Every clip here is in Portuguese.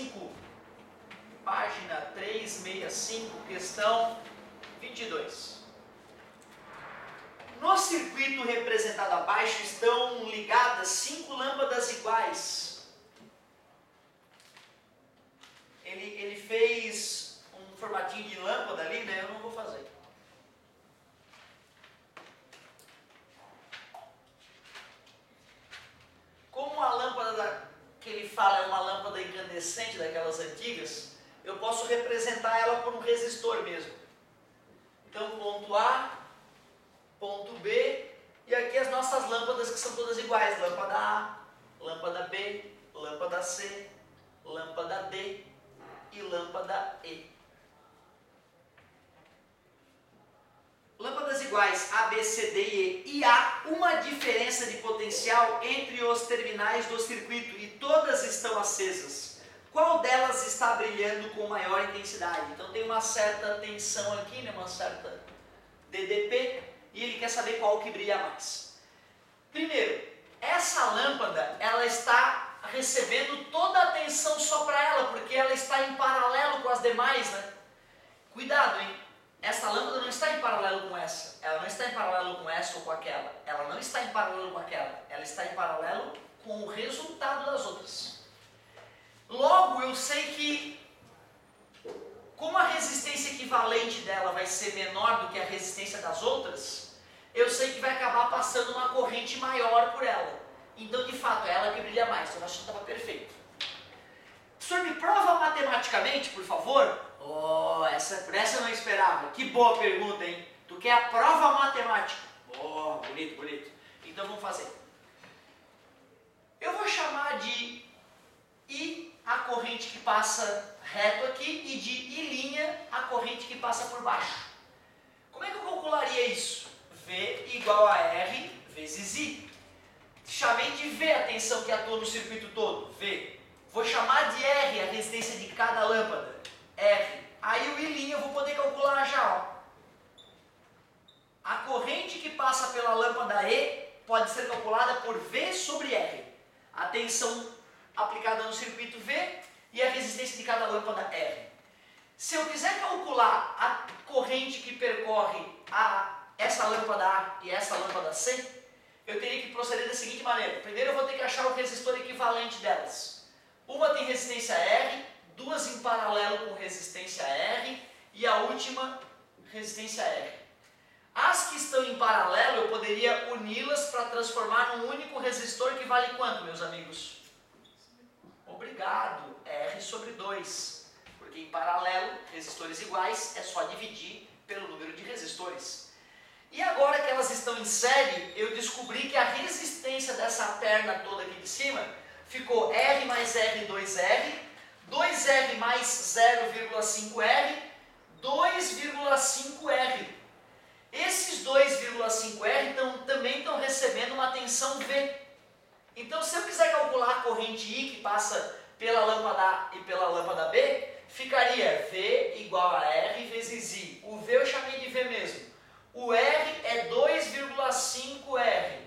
365, página 365, questão 22. No circuito representado abaixo estão ligadas 5 lâmpadas iguais. Ele fez um formatinho de lâmpada ali, né? Eu não vou fazer. Como a lâmpada que ele fala é uma lâmpada incandescente daquelas antigas, eu posso representar ela por um resistor mesmo. Então, ponto A, ponto B, e aqui as nossas lâmpadas que são todas iguais. Lâmpada A, lâmpada B, lâmpada C, lâmpada D e lâmpada E. Lâmpadas iguais A, B, C, D e E. E há uma diferença de potencial entre os terminais do circuito e todas estão acesas. Qual delas está brilhando com maior intensidade? Então tem uma certa tensão aqui, né? Uma certa DDP, e ele quer saber qual que brilha mais. Primeiro, essa lâmpada ela está recebendo toda a atenção só para ela, porque ela está em paralelo com as demais, né? Cuidado, hein? Essa lâmpada não está em paralelo com essa, ela não está em paralelo com essa ou com aquela, ela não está em paralelo com aquela, ela está em paralelo com o resultado das outras. Logo, eu sei que, como a resistência equivalente dela vai ser menor do que a resistência das outras, eu sei que vai acabar passando uma corrente maior por ela. Então, de fato, é ela que brilha mais. Eu acho que estava perfeito. O senhor me prova matematicamente, por favor? Oh, por essa eu não esperava. Que boa pergunta, hein? Tu quer a prova matemática? Oh, bonito, bonito. Então, vamos fazer. Eu vou chamar de I a corrente que passa reto aqui e de I' a corrente que passa por baixo. Como é que eu calcularia isso? V igual a R vezes I. Chamei de V a tensão que atua no circuito todo, V. Vou chamar de R a resistência de cada lâmpada, R. Aí o I' eu vou poder calcular já, ó. A corrente que passa pela lâmpada E pode ser calculada por V sobre R. A tensão aplicada no circuito V e a resistência de cada lâmpada R. Se eu quiser calcular a corrente que percorre essa lâmpada A e essa lâmpada C, eu teria que proceder da seguinte maneira. Primeiro eu vou ter que achar o resistor equivalente delas. Uma tem resistência R, duas em paralelo com resistência R e a última resistência R. As que estão em paralelo eu poderia uni-las para transformar num único resistor que vale quanto, meus amigos? Obrigado, R sobre 2. Porque em paralelo, resistores iguais, é só dividir pelo número de resistores. E agora que elas estão em série, eu descobri que a resistência dessa perna toda aqui de cima ficou R mais R, 2R, 2R mais 0,5R, 2,5R. Esses 2,5R também estão recebendo uma tensão V. Então, se eu quiser calcular a corrente I que passa pela lâmpada A e pela lâmpada B, ficaria V igual a R vezes I. O V eu chamei de V mesmo. O R é 2,5R.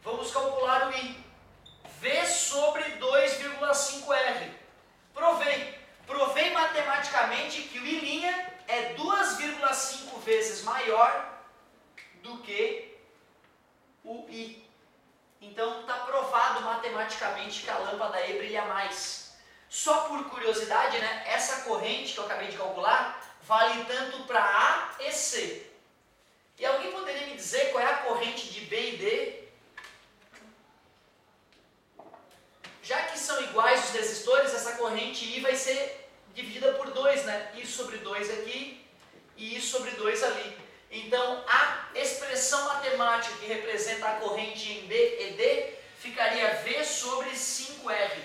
Vamos calcular o I. V sobre 2,5R. Provei. Provei matematicamente que o I' é 2,5 vezes maior do que o I. Então está provado matematicamente que a lâmpada E brilha mais. Só por curiosidade, né, essa corrente que eu acabei de calcular vale tanto para A e C. E alguém poderia me dizer qual é a corrente de B e D? Já que são iguais os resistores, essa corrente I vai ser dividida por 2, né? I sobre 2 aqui e I sobre 2 ali. Então, a expressão matemática que representa a corrente em B e D ficaria V sobre 5R.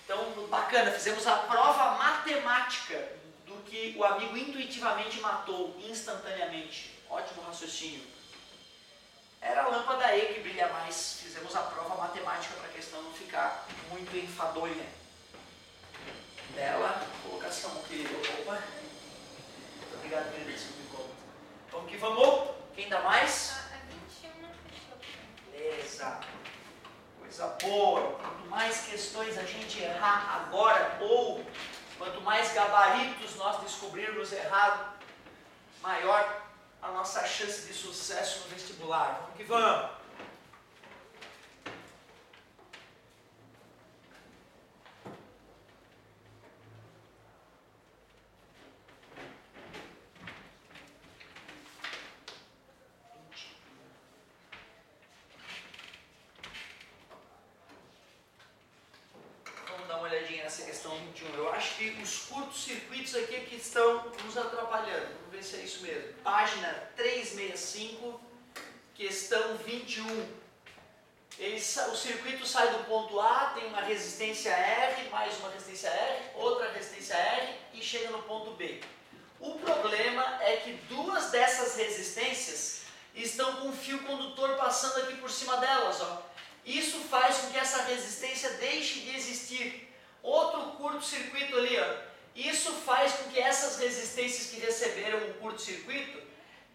Então, bacana, fizemos a prova matemática do que o amigo intuitivamente matou instantaneamente. Ótimo raciocínio. Era a lâmpada E que brilha mais. Fizemos a prova matemática para a questão não ficar muito enfadonha. Bela colocação, querido. Opa. Muito obrigado, querido. Vamos que vamos. Quem dá mais? A 21 não fechou. Beleza. Coisa boa. Quanto mais questões a gente errar agora, ou quanto mais gabaritos nós descobrirmos errado, maior a nossa chance de sucesso no vestibular. Vamos que vamos! Nessa questão 21. Eu acho que os curtos-circuitos aqui é que estão nos atrapalhando. Vamos ver se é isso mesmo. Página 365, questão 21. O circuito sai do ponto A, tem uma resistência R, mais uma resistência R, outra resistência R e chega no ponto B. O problema é que duas dessas resistências estão com um fio condutor passando aqui por cima delas. Ó. Isso faz com que essa resistência deixe de existir. Outro curto-circuito ali, ó. Isso faz com que essas resistências que receberam o curto-circuito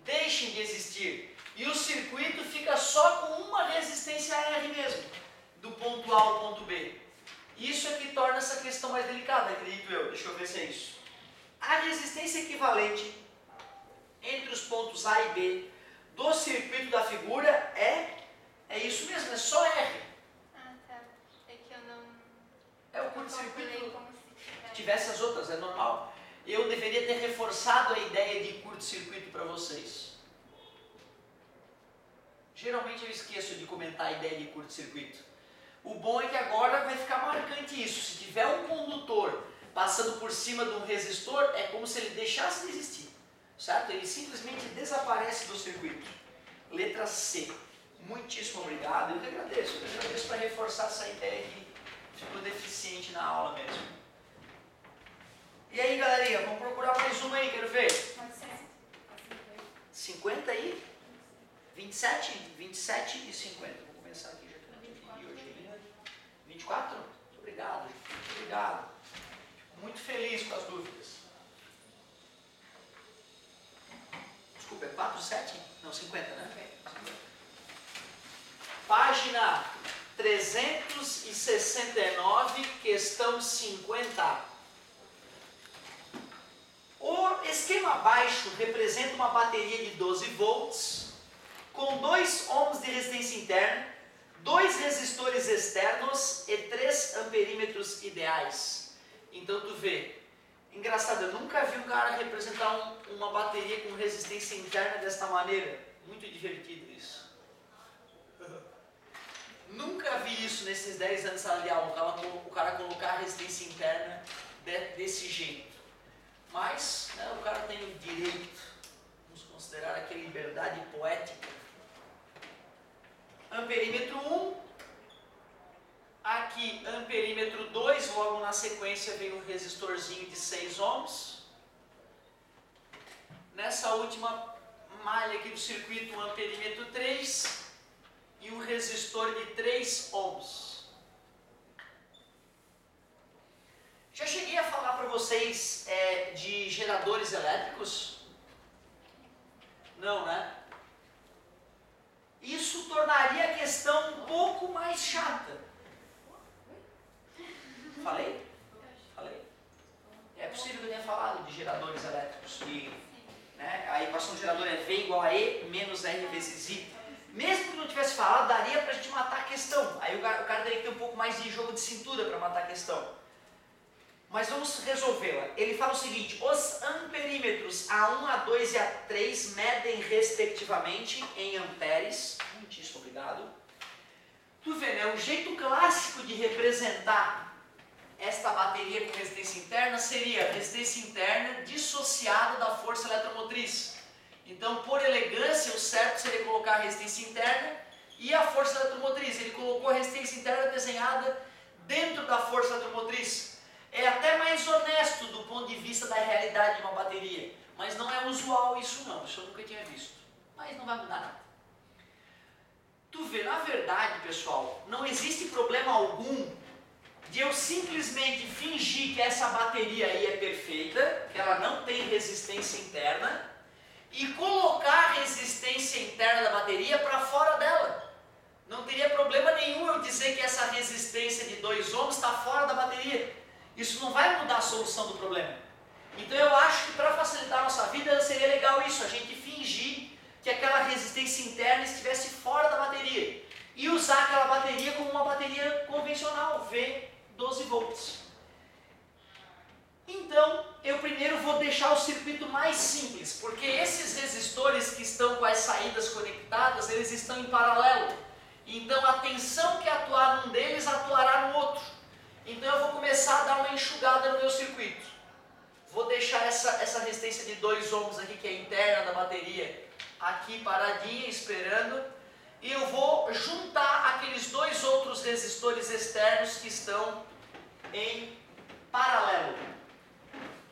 deixem de existir. E o circuito fica só com uma resistência R mesmo, do ponto A ao ponto B. Isso é que torna essa questão mais delicada, acredito eu. Deixa eu ver se é isso. A resistência equivalente entre os pontos A e B do circuito da figura é isso mesmo, é só R. É o curto-circuito, se tivesse as outras, é normal. Eu deveria ter reforçado a ideia de curto-circuito para vocês. Geralmente eu esqueço de comentar a ideia de curto-circuito. O bom é que agora vai ficar marcante isso. Se tiver um condutor passando por cima de um resistor, é como se ele deixasse de existir. Certo? Ele simplesmente desaparece do circuito. Letra C. Muitíssimo obrigado. Eu que agradeço. Eu agradeço para reforçar essa ideia de ficou deficiente na aula mesmo. E aí, galerinha, vamos procurar mais uma aí, quero ver. 50 aí? 27? 27 e 50. Vou começar aqui já que eu não entendi hoje. 24? Muito obrigado, muito obrigado. Fico muito feliz com as dúvidas. Desculpa, é 4, 7? Não, 50, né? 50. Página 369, questão 50. O esquema abaixo representa uma bateria de 12 volts com 2 ohms de resistência interna, 2 resistores externos e 3 amperímetros ideais. Então tu vê, engraçado, eu nunca vi um cara representar uma bateria com resistência interna desta maneira. Muito divertido isso. Nunca vi isso nesses 10 anos de sala de aula, o cara colocar a resistência interna desse jeito. Mas né, o cara tem o direito, vamos considerar aqui a liberdade poética. Amperímetro 1, aqui amperímetro 2, logo na sequência vem um resistorzinho de 6 ohms. Nessa última malha aqui do circuito, um amperímetro 3 e um resistor de 3 ohms. Já cheguei a falar para vocês de geradores elétricos? Não, né? Isso tornaria a questão um pouco mais chata. Falei? Falei? É possível que eu tenha falado de geradores elétricos. Né? A equação do gerador é V igual a E menos R vezes I. Mesmo que não tivesse falado, daria para a gente matar a questão. Aí o cara teria que ter um pouco mais de jogo de cintura para matar a questão. Mas vamos resolvê-la. Ele fala o seguinte: os amperímetros A1, A2 e A3 medem respectivamente em amperes. Muitíssimo obrigado. Tu vê, né? O jeito clássico de representar esta bateria com resistência interna seria a resistência interna dissociada da força eletromotriz. Então, por elegância, o certo seria colocar a resistência interna e a força eletromotriz. Ele colocou a resistência interna desenhada dentro da força eletromotriz. É até mais honesto do ponto de vista da realidade de uma bateria. Mas não é usual isso não, isso eu nunca tinha visto. Mas não vai mudar nada. Tu vê, na verdade, pessoal, não existe problema algum de eu simplesmente fingir que essa bateria aí é perfeita, que ela não tem resistência interna, e colocar a resistência interna da bateria para fora dela. Não teria problema nenhum eu dizer que essa resistência de 2 ohms está fora da bateria. Isso não vai mudar a solução do problema. Então eu acho que para facilitar a nossa vida seria legal isso, a gente fingir que aquela resistência interna estivesse fora da bateria e usar aquela bateria como uma bateria convencional, V 12 volts. Então, eu primeiro vou deixar o circuito mais simples, porque esses resistores que estão com as saídas conectadas, eles estão em paralelo. Então, a tensão que atuar num deles, atuará no outro. Então, eu vou começar a dar uma enxugada no meu circuito. Vou deixar essa resistência de 2 ohms aqui, que é interna da bateria, aqui paradinha, esperando. E eu vou juntar aqueles 2 outros resistores externos que estão em paralelo.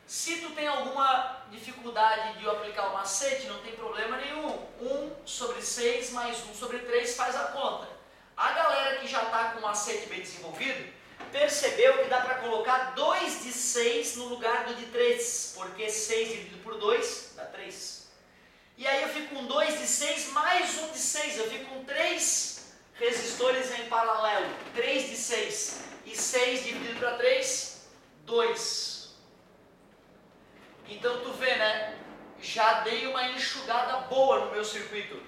Se tu tem alguma dificuldade de eu aplicar o macete, não tem problema nenhum. 1/6 mais 1/3 faz a conta. A galera que já está com o macete bem desenvolvido, percebeu que dá para colocar 2 de 6 no lugar do de 3, porque 6 dividido por 2 dá 3. E aí eu fico com 2 de 6 mais 1 de 6, eu fico com 3 resistores em paralelo, 3 de 6. E 6 dividido para 3, 2. Então tu vê, né? Já dei uma enxugada boa no meu circuito.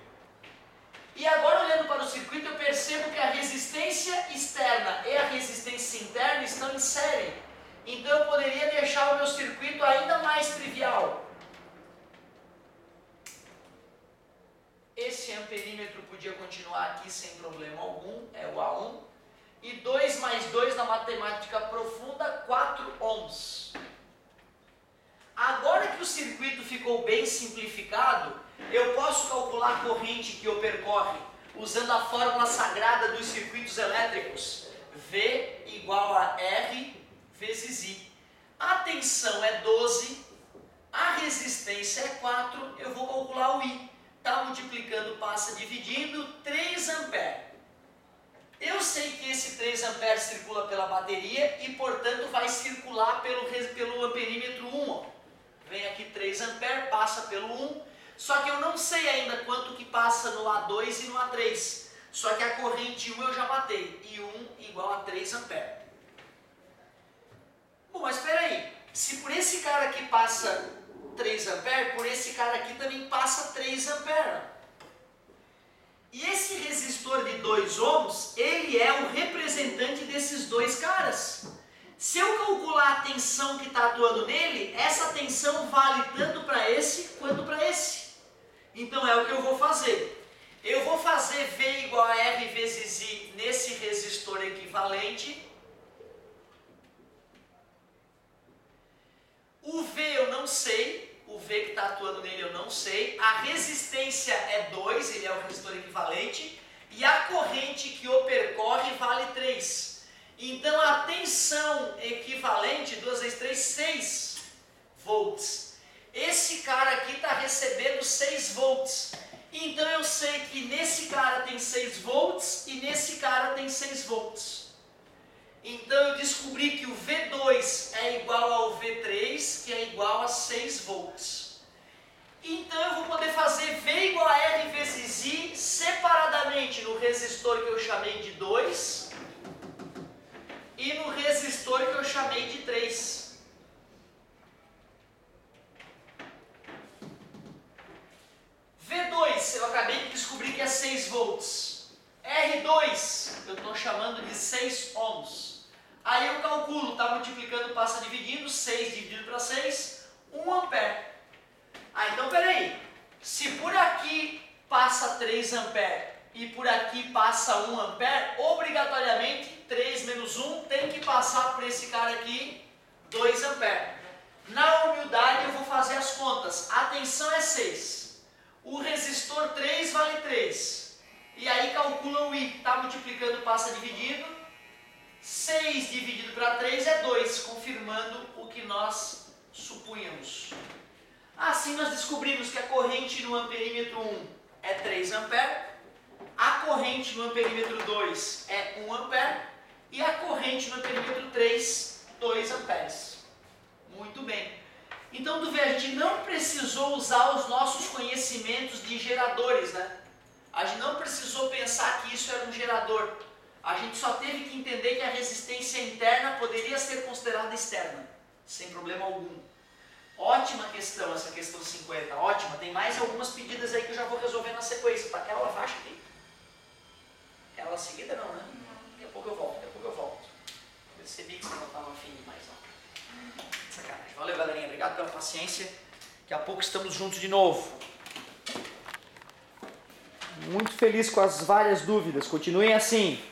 E agora olhando para o circuito eu percebo que a resistência externa e a resistência interna estão em série. Então eu poderia deixar o meu circuito ainda mais trivial. Esse amperímetro podia continuar aqui sem problema algum, é o A1. E 2 mais 2 na matemática profunda, 4 ohms. Agora que o circuito ficou bem simplificado, eu posso calcular a corrente que o percorre usando a fórmula sagrada dos circuitos elétricos. V igual a R vezes I. A tensão é 12, a resistência é 4, eu vou calcular o I. Está multiplicando, passa dividindo, 3 amperes. Eu sei que esse 3 amperes circula pela bateria e, portanto, vai circular pelo amperímetro 1. Ó. Vem aqui 3 amperes, passa pelo 1. Só que eu não sei ainda quanto que passa no A2 e no A3. Só que a corrente 1 eu já matei. E 1 igual a 3 amperes. Bom, mas espera aí. Se por esse cara aqui passa 3 amperes, por esse cara aqui também passa 3 amperes. E esse resistor de 2 ohms, ele é o representante desses dois caras. Se eu calcular a tensão que está atuando nele, essa tensão vale tanto para esse quanto para esse. Então é o que eu vou fazer. Eu vou fazer V igual a R vezes I nesse resistor equivalente. O V eu não sei. O V que está atuando nele eu não sei. A resistência é 2, ele é o resistor equivalente. E a corrente que o percorre vale 3. Então a tensão equivalente, 2 vezes 3, 6 volts. Esse cara aqui está recebendo 6 volts. Então eu sei que nesse cara tem 6 volts e nesse cara tem 6 volts. Então eu descobri que o V2 é igual ao V3, que é igual a 6 volts. Então eu vou poder fazer V igual a R vezes I separadamente no resistor que eu chamei de 2 e no resistor que eu chamei de 3. V2 eu acabei de descobrir que é 6 volts. R2 eu estou chamando de 6 ohms. Aí eu calculo, está multiplicando, passa dividindo, 6 dividido para 6, 1 ampere. Ah, então peraí, se por aqui passa 3 ampere e por aqui passa 1 ampere, obrigatoriamente 3 menos 1 tem que passar por esse cara aqui, 2 ampere. Na humildade eu vou fazer as contas, a tensão é 6, o resistor 3 vale 3, e aí calcula o I, está multiplicando, passa dividindo, 6 dividido para 3 é 2, confirmando o que nós supunhamos. Assim nós descobrimos que a corrente no amperímetro 1 é 3 amperes, a corrente no amperímetro 2 é 1 ampere e a corrente no amperímetro 3, 2 amperes. Muito bem. Então tu vê, a gente não precisou usar os nossos conhecimentos de geradores, né? A gente não precisou pensar que isso era um gerador. A gente só teve que entender que a resistência interna poderia ser considerada externa, sem problema algum. Ótima questão essa questão 50, ótima. Tem mais algumas pedidas aí que eu já vou resolver na sequência. Tá aquela faixa aqui? Aquela seguida não, né? Daqui a pouco eu volto, Percebi que você não estava afim demais, não. Sacanagem. Valeu, galerinha. Obrigado pela paciência. Daqui a pouco estamos juntos de novo. Muito feliz com as várias dúvidas. Continuem assim.